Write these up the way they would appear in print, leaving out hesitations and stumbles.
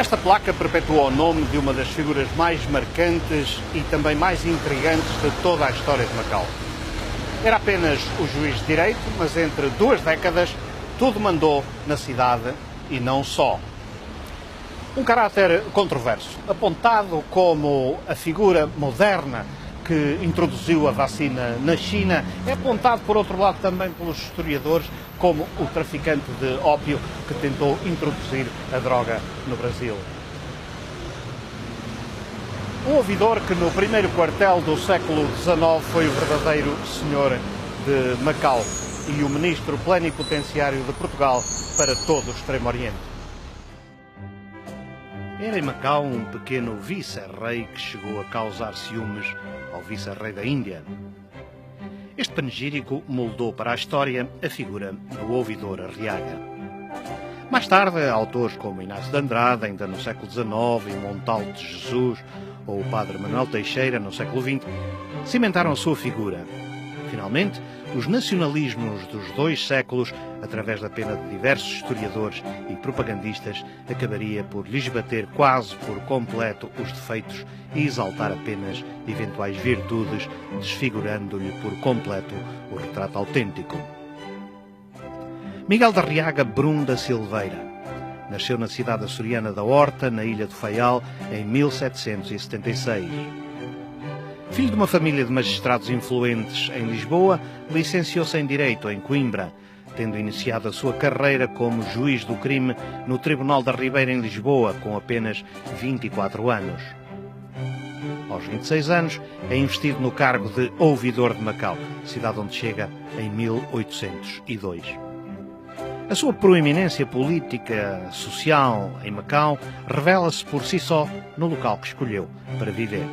Esta placa perpetua o nome de uma das figuras mais marcantes e também mais intrigantes de toda a história de Macau. Era apenas o juiz de direito, mas entre 2 décadas tudo mandou na cidade e não só. Um caráter controverso, apontado como a figura moderna que introduziu a vacina na China, é apontado, por outro lado, também pelos historiadores como o traficante de ópio que tentou introduzir a droga no Brasil. Um ouvidor que no primeiro quartel do século XIX foi o verdadeiro senhor de Macau e o ministro plenipotenciário de Portugal para todo o Extremo Oriente. Era em Macau um pequeno vice-rei que chegou a causar ciúmes ao vice-rei da Índia. Este panegírico moldou para a história a figura do ouvidor Arriaga. Mais tarde, autores como Inácio de Andrade, ainda no século XIX, e Montalto de Jesus, ou o padre Manuel Teixeira, no século XX, cimentaram a sua figura. Finalmente, os nacionalismos dos 2 séculos, através da pena de diversos historiadores e propagandistas, acabaria por lhes bater quase por completo os defeitos e exaltar apenas eventuais virtudes, desfigurando-lhe por completo o retrato autêntico. Miguel de Arriaga Brum da Silveira nasceu na cidade açoriana da Horta, na ilha do Faial, em 1776. Filho de uma família de magistrados influentes em Lisboa, licenciou-se em Direito em Coimbra, tendo iniciado a sua carreira como juiz do crime no Tribunal da Ribeira em Lisboa, com apenas 24 anos. Aos 26 anos, é investido no cargo de ouvidor de Macau, cidade onde chega em 1802. A sua proeminência política, social em Macau revela-se por si só no local que escolheu para viver.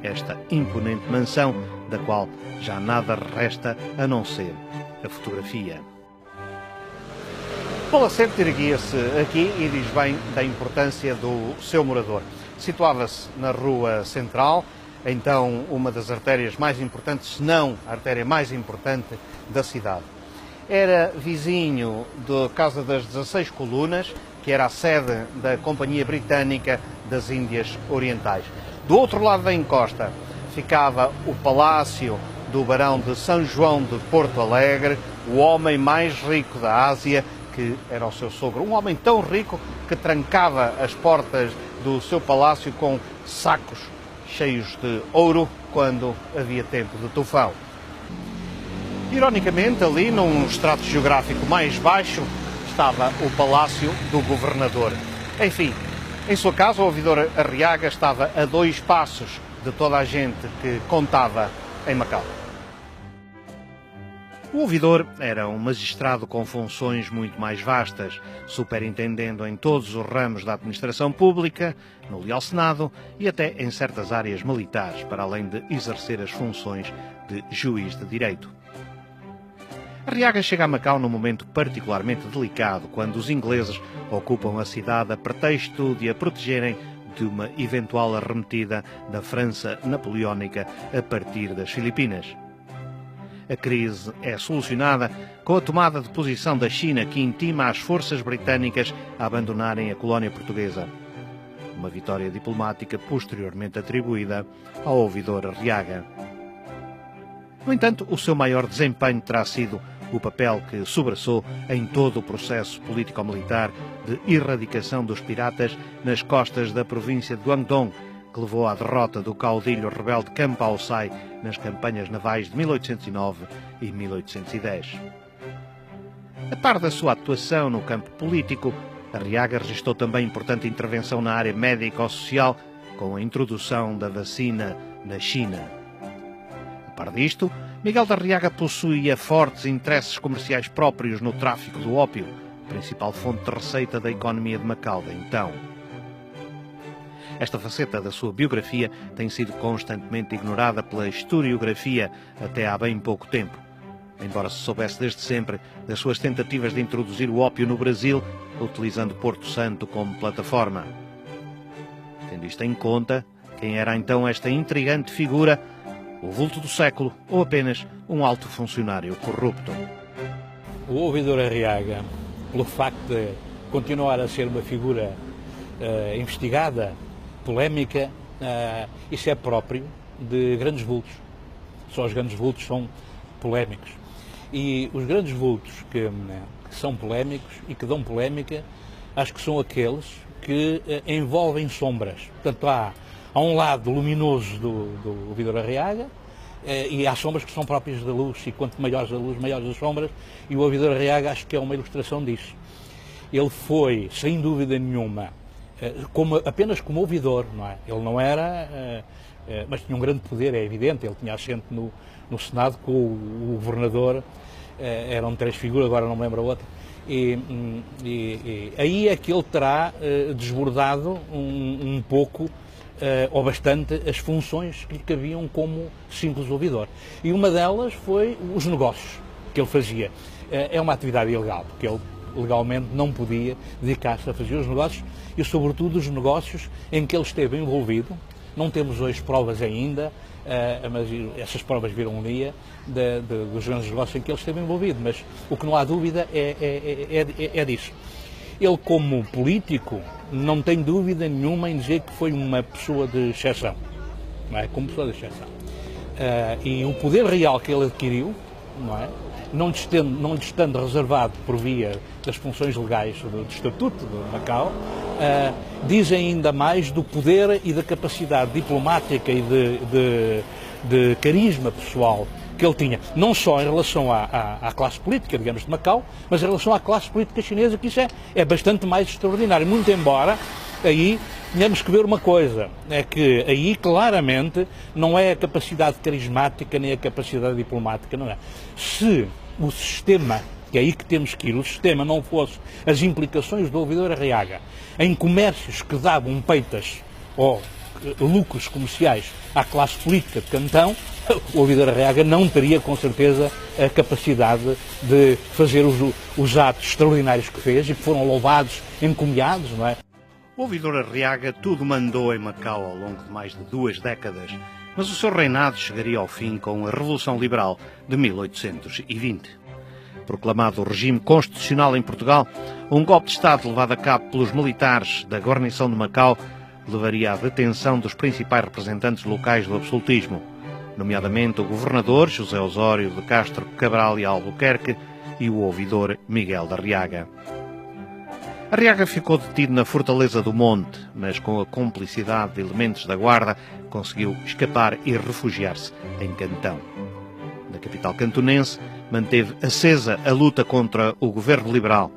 Esta imponente mansão, da qual já nada resta a não ser a fotografia. Palacete erguia-se aqui e diz bem da importância do seu morador. Situava-se na Rua Central, então uma das artérias mais importantes, se não a artéria mais importante da cidade. Era vizinho da Casa das 16 Colunas, que era a sede da Companhia Britânica das Índias Orientais. Do outro lado da encosta ficava o Palácio do Barão de São João de Porto Alegre, o homem mais rico da Ásia, que era o seu sogro. Um homem tão rico que trancava as portas do seu palácio com sacos cheios de ouro quando havia tempo de tufão. Ironicamente, ali, num estrato geográfico mais baixo, estava o Palácio do Governador. Enfim, em sua casa, o ouvidor Arriaga estava a 2 passos de toda a gente que contava em Macau. O ouvidor era um magistrado com funções muito mais vastas, superintendendo em todos os ramos da administração pública, no Leal Senado e até em certas áreas militares, para além de exercer as funções de juiz de direito. Arriaga chega a Macau num momento particularmente delicado, quando os ingleses ocupam a cidade a pretexto de a protegerem de uma eventual arremetida da França napoleónica a partir das Filipinas. A crise é solucionada com a tomada de posição da China, que intima as forças britânicas a abandonarem a colónia portuguesa. Uma vitória diplomática posteriormente atribuída ao ouvidor Arriaga. No entanto, o seu maior desempenho terá sido o papel que sobraçou em todo o processo político-militar de erradicação dos piratas nas costas da província de Guangdong, que levou à derrota do caudilho rebelde Campau Sai nas campanhas navais de 1809 e 1810. A par da sua atuação no campo político, Arriaga registrou também importante intervenção na área médico-social, com a introdução da vacina na China. A par disto, Miguel de Arriaga possuía fortes interesses comerciais próprios no tráfico do ópio, principal fonte de receita da economia de Macau de então. Esta faceta da sua biografia tem sido constantemente ignorada pela historiografia até há bem pouco tempo, embora se soubesse desde sempre das suas tentativas de introduzir o ópio no Brasil, utilizando Porto Santo como plataforma. Tendo isto em conta, quem era então esta intrigante figura, o vulto do século ou apenas um alto funcionário corrupto? O ouvidor Arriaga, pelo facto de continuar a ser uma figura investigada, polémica, isso é próprio de grandes vultos. Só os grandes vultos são polémicos. E os grandes vultos que são polémicos e que dão polémica, acho que são aqueles que envolvem sombras. Portanto, há um lado luminoso do Ouvidor Arriaga, e há sombras que são próprias da luz, e quanto maiores a luz, maiores as sombras, e o Ouvidor Arriaga acho que é uma ilustração disso. Ele foi, sem dúvida nenhuma, apenas como ouvidor, não é? Ele não era, mas tinha um grande poder, é evidente, ele tinha assento no Senado com o governador, eram 3 figuras, agora não me lembro a outra, e aí é que ele terá desbordado um pouco, ou bastante, as funções que lhe cabiam como simples ouvidor. E uma delas foi os negócios que ele fazia. É uma atividade ilegal, porque ele legalmente não podia dedicar-se a fazer os negócios e, sobretudo, os negócios em que ele esteve envolvido. Não temos hoje provas ainda, mas essas provas viram um dia dos grandes negócios em que ele esteve envolvido, mas o que não há dúvida é disso. Ele, como político, não tem dúvida nenhuma em dizer que foi uma pessoa de exceção, não é? Como pessoa de exceção. E o poder real que ele adquiriu, não é? Não lhe estando reservado por via das funções legais do Estatuto de Macau, diz ainda mais do poder e da capacidade diplomática e de carisma pessoal que ele tinha, não só em relação à classe política, digamos, de Macau, mas em relação à classe política chinesa, que isso é bastante mais extraordinário, muito embora aí tenhamos que ver uma coisa, é que aí claramente não é a capacidade carismática nem a capacidade diplomática, não é. Se o sistema, que é aí que temos que ir, o sistema não fosse as implicações do Ouvidor Arriaga em comércios que davam peitas ou lucros comerciais à classe política de Cantão, o Ouvidor Arriaga não teria com certeza a capacidade de fazer os atos extraordinários que fez e que foram louvados, encomiados, não é? O Ouvidor Arriaga tudo mandou em Macau ao longo de mais de 2 décadas, mas o seu reinado chegaria ao fim com a Revolução Liberal de 1820. Proclamado o regime constitucional em Portugal, um golpe de Estado levado a cabo pelos militares da guarnição de Macau levaria à detenção dos principais representantes locais do absolutismo, nomeadamente o governador José Osório de Castro Cabral e Albuquerque e o ouvidor Miguel de Arriaga. Arriaga ficou detido na Fortaleza do Monte, mas com a cumplicidade de elementos da Guarda conseguiu escapar e refugiar-se em Cantão. Na capital cantonense, manteve acesa a luta contra o governo liberal,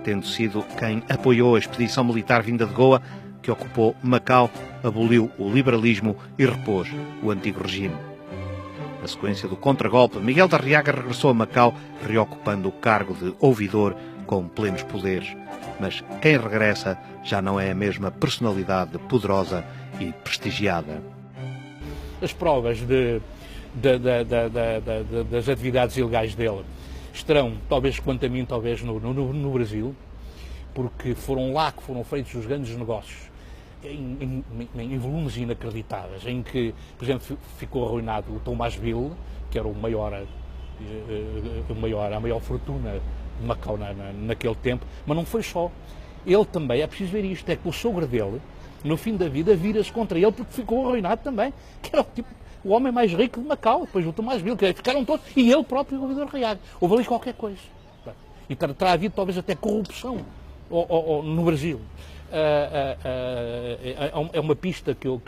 tendo sido quem apoiou a expedição militar vinda de Goa, que ocupou Macau, aboliu o liberalismo e repôs o antigo regime. Na sequência do contragolpe, Miguel de Arriaga regressou a Macau, reocupando o cargo de ouvidor com plenos poderes. Mas quem regressa já não é a mesma personalidade poderosa e prestigiada. As provas das atividades ilegais dele estarão, talvez quanto a mim, talvez no Brasil, porque foram lá que foram feitos os grandes negócios, em volumes inacreditáveis, em que, por exemplo, ficou arruinado o Thomasville, que era a maior fortuna de Macau naquele tempo, mas não foi só. Ele também, é preciso ver isto, é que o sogro dele, no fim da vida, vira-se contra ele porque ficou arruinado também, que era o homem mais rico de Macau, depois o Thomasville, que ficaram todos, e ele próprio, o Ouvidor Arriaga. Houve ali qualquer coisa. E terá havido talvez até corrupção no Brasil. É uma pista que eu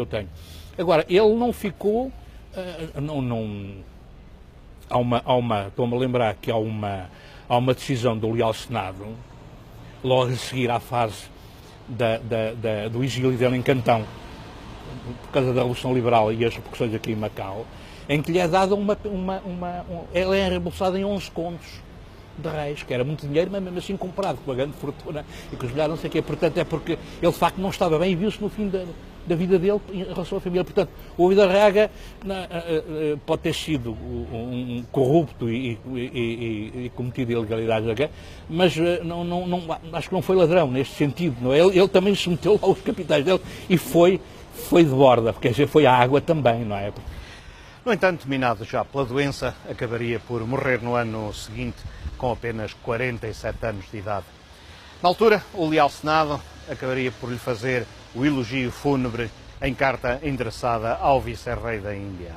tenho. Agora, ele não ficou, estou-me a lembrar que há uma decisão do Leal Senado, logo a seguir à fase do exílio dele em Cantão, por causa da Revolução Liberal e as repercussões aqui em Macau, em que lhe é dada ela é reembolsada em 11 contos de reis, que era muito dinheiro, mas mesmo assim comparado com a grande fortuna e com os milhares, não sei o quê. Portanto, é porque ele de facto não estava bem e viu-se no fim da vida dele em relação à família. Portanto, o Ouvidor Arriaga pode ter sido um corrupto e cometido ilegalidades, mas acho que não foi ladrão neste sentido. Não é? Ele também se meteu lá aos capitais dele e foi de borda, quer dizer, foi à água também, não é? No entanto, minado já pela doença, acabaria por morrer no ano seguinte com apenas 47 anos de idade. Na altura, o Leal Senado acabaria por lhe fazer o elogio fúnebre em carta endereçada ao vice-rei da Índia.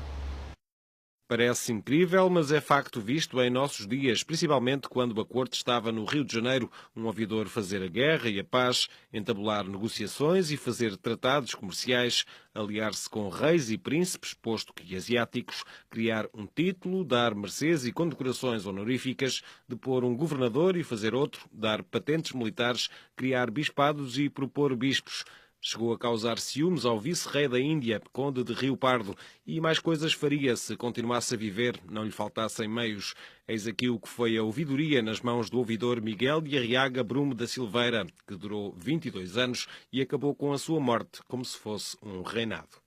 Parece incrível, mas é facto visto em nossos dias, principalmente quando a corte estava no Rio de Janeiro, um ouvidor fazer a guerra e a paz, entabular negociações e fazer tratados comerciais, aliar-se com reis e príncipes, posto que asiáticos, criar um título, dar mercês e condecorações honoríficas, depor um governador e fazer outro, dar patentes militares, criar bispados e propor bispos. Chegou a causar ciúmes ao vice-rei da Índia, conde de Rio Pardo, e mais coisas faria se continuasse a viver, não lhe faltassem meios. Eis aqui o que foi a ouvidoria nas mãos do ouvidor Miguel de Arriaga Brume da Silveira, que durou 22 anos e acabou com a sua morte como se fosse um reinado.